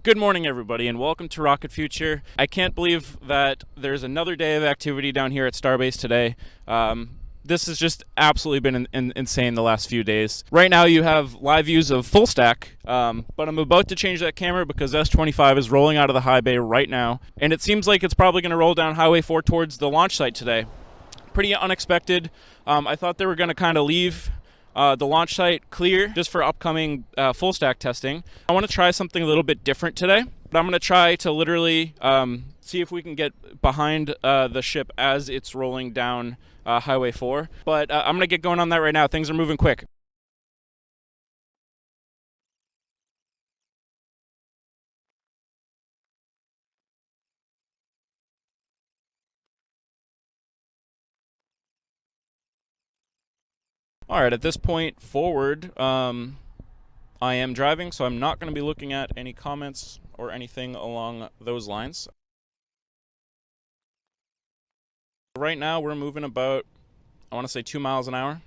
Good morning, everybody, and welcome to Rocket Future. I can't believe that there's another day of activity down here at Starbase today. This has just absolutely been insane the last few days. Right now you have live views of full stack, but I'm about to change that camera because S25 is rolling out of the high bay right now, and it seems like it's probably going to roll down Highway 4 towards the launch site today. Pretty unexpected. I thought they were going to kind of leave the launch site clear just for upcoming full stack testing. I want to try something a little bit different today. But I'm going to try to literally see if we can get behind the ship as it's rolling down Highway 4. But I'm going to get going on that right now. Things are moving quick. All right, at this point forward, I am driving, so I'm not going to be looking at any comments or anything along those lines. Right now, we're moving about, I want to say 2 miles an hour.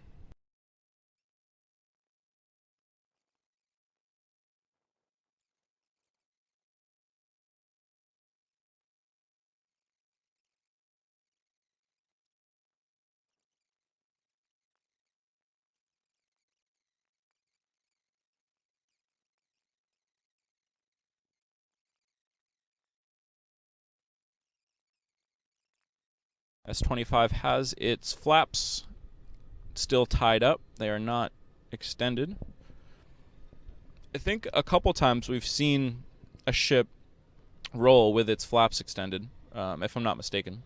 S25 has its flaps still tied up. They are not extended. I think a couple times we've seen a ship roll with its flaps extended, if I'm not mistaken.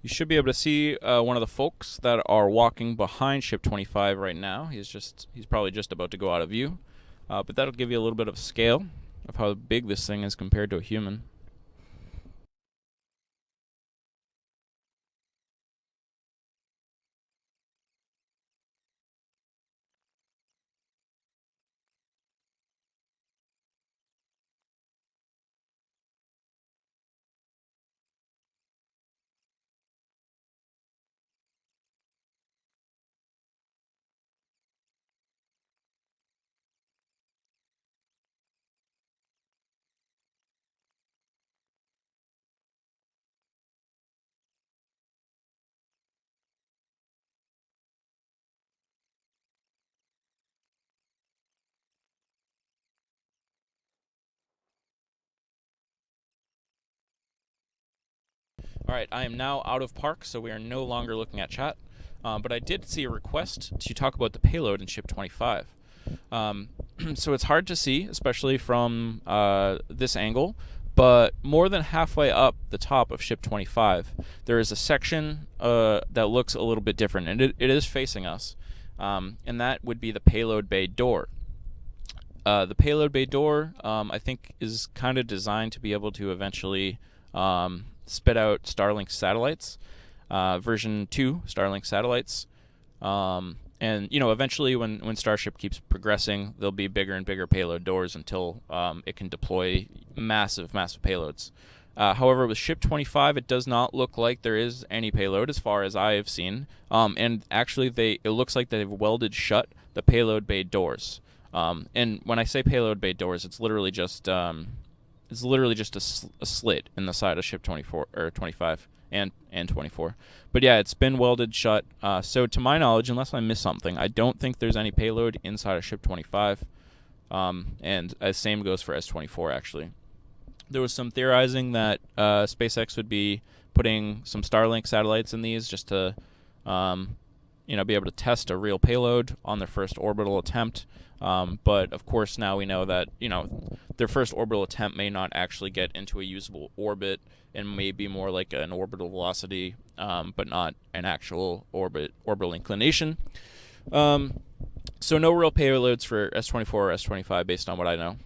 You should be able to see one of the folks that are walking behind ship 25 right now. He's probably just about to go out of view, but that'll give you a little bit of scale of how big this thing is compared to a human. All right, I am now out of park, so we are no longer looking at chat. But I did see a request to talk about the payload in ship 25. So it's hard to see, especially from this angle, but more than halfway up the top of ship 25, there is a section that looks a little bit different, and it is facing us, and that would be the payload bay door. The payload bay door, I think, is kind of designed to be able to eventually spit out Starlink satellites, version 2 Starlink satellites. And eventually, when Starship keeps progressing, there'll be bigger and bigger payload doors until it can deploy massive payloads. However, with ship 25, it does not look like there is any payload as far as I have seen. And actually, it looks like they've welded shut the payload bay doors. And when I say payload bay doors, it's literally just a slit in the side of ship 24 or 25 and 24. But yeah, it's been welded shut. So to my knowledge, unless I missed something, I don't think there's any payload inside of ship 25. And the same goes for S24 actually. There was some theorizing that SpaceX would be putting some Starlink satellites in these just to be able to test a real payload on their first orbital attempt. But of course now we know that their first orbital attempt may not actually get into a usable orbit and may be more like an orbital velocity, but not an actual orbital inclination. So no real payloads for S24 or S25 based on what I know.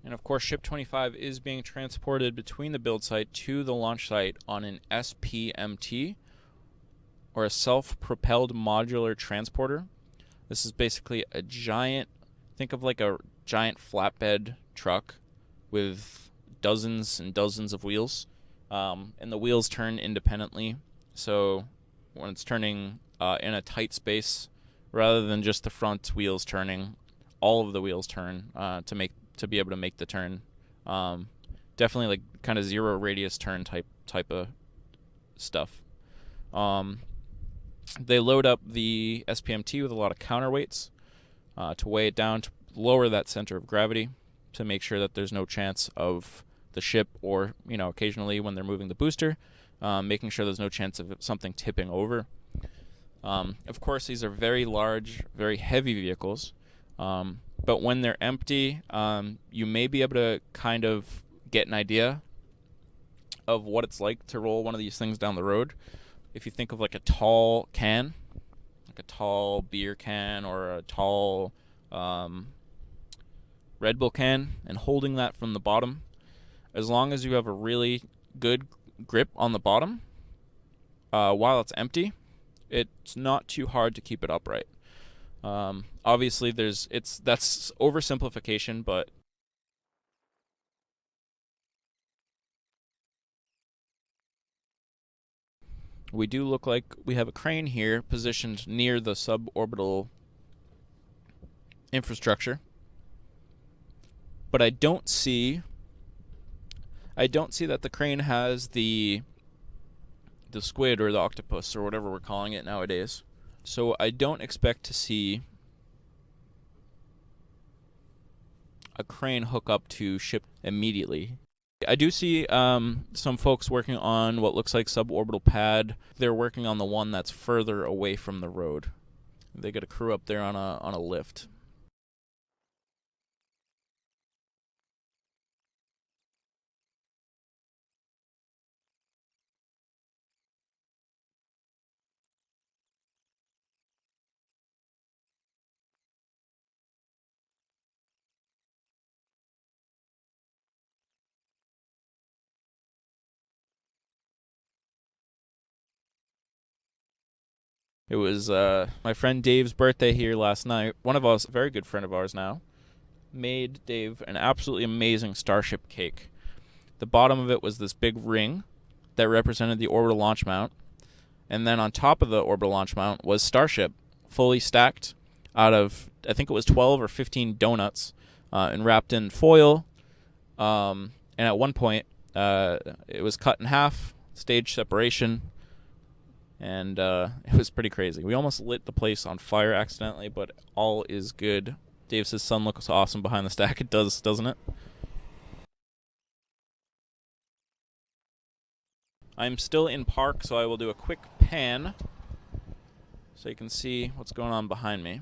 And of course, Ship 25 is being transported between the build site to the launch site on an SPMT, or a self-propelled modular transporter. This is basically a giant, think of like a giant flatbed truck with dozens and dozens of wheels. And the wheels turn independently. So when it's turning in a tight space, rather than just the front wheels turning, all of the wheels turn to be able to make the turn. Definitely like kind of zero radius turn type of stuff. They load up the SPMT with a lot of counterweights to weigh it down, to lower that center of gravity, to make sure that there's no chance of the ship, or occasionally when they're moving the booster, making sure there's no chance of something tipping over. Of course, these are very large, very heavy vehicles, but when they're empty, you may be able to kind of get an idea of what it's like to roll one of these things down the road. If you think of like a tall can, like a tall beer can or a tall Red Bull can, and holding that from the bottom, as long as you have a really good grip on the bottom while it's empty, it's not too hard to keep it upright. Obviously, that's oversimplification, but we do look like we have a crane here positioned near the suborbital infrastructure. But I don't see that the crane has the squid or the octopus or whatever we're calling it nowadays. So I don't expect to see a crane hook up to ship immediately. I do see some folks working on what looks like suborbital pad. They're working on the one that's further away from the road. They got a crew up there on a lift. It was my friend Dave's birthday here last night. One of us, a very good friend of ours now, made Dave an absolutely amazing Starship cake. The bottom of it was this big ring that represented the orbital launch mount. And then on top of the orbital launch mount was Starship, fully stacked out of, I think it was 12 or 15 donuts, and wrapped in foil. And at one point, it was cut in half, stage separation, and it was pretty crazy. We almost lit the place on fire accidentally, but all is good. Dave says sun looks awesome behind the stack. It does, doesn't it? I'm still in park, so I will do a quick pan so you can see what's going on behind me.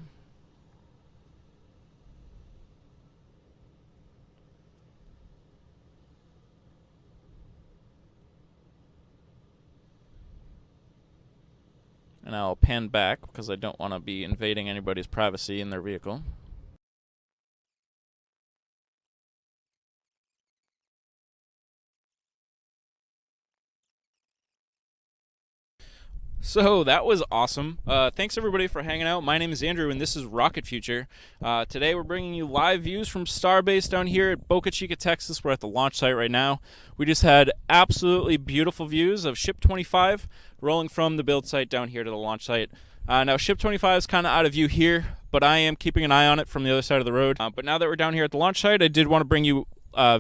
And I'll pan back because I don't want to be invading anybody's privacy in their vehicle. So that was awesome. Thanks everybody for hanging out. My name is Andrew and this is Rocket Future. Today we're bringing you live views from Starbase down here at Boca Chica, Texas. We're at the launch site right now. We just had absolutely beautiful views of Ship 25 rolling from the build site down here to the launch site. Now Ship 25 is kind of out of view here, but I am keeping an eye on it from the other side of the road. But now that we're down here at the launch site, I did want to bring you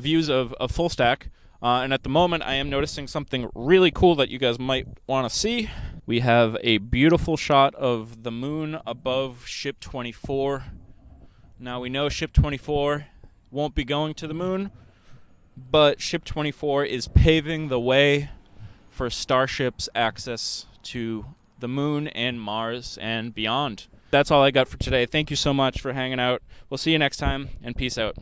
views of full stack. And at the moment, I am noticing something really cool that you guys might want to see. We have a beautiful shot of the moon above Ship 24. Now, we know Ship 24 won't be going to the moon, but Ship 24 is paving the way for Starship's access to the moon and Mars and beyond. That's all I got for today. Thank you so much for hanging out. We'll see you next time, and peace out.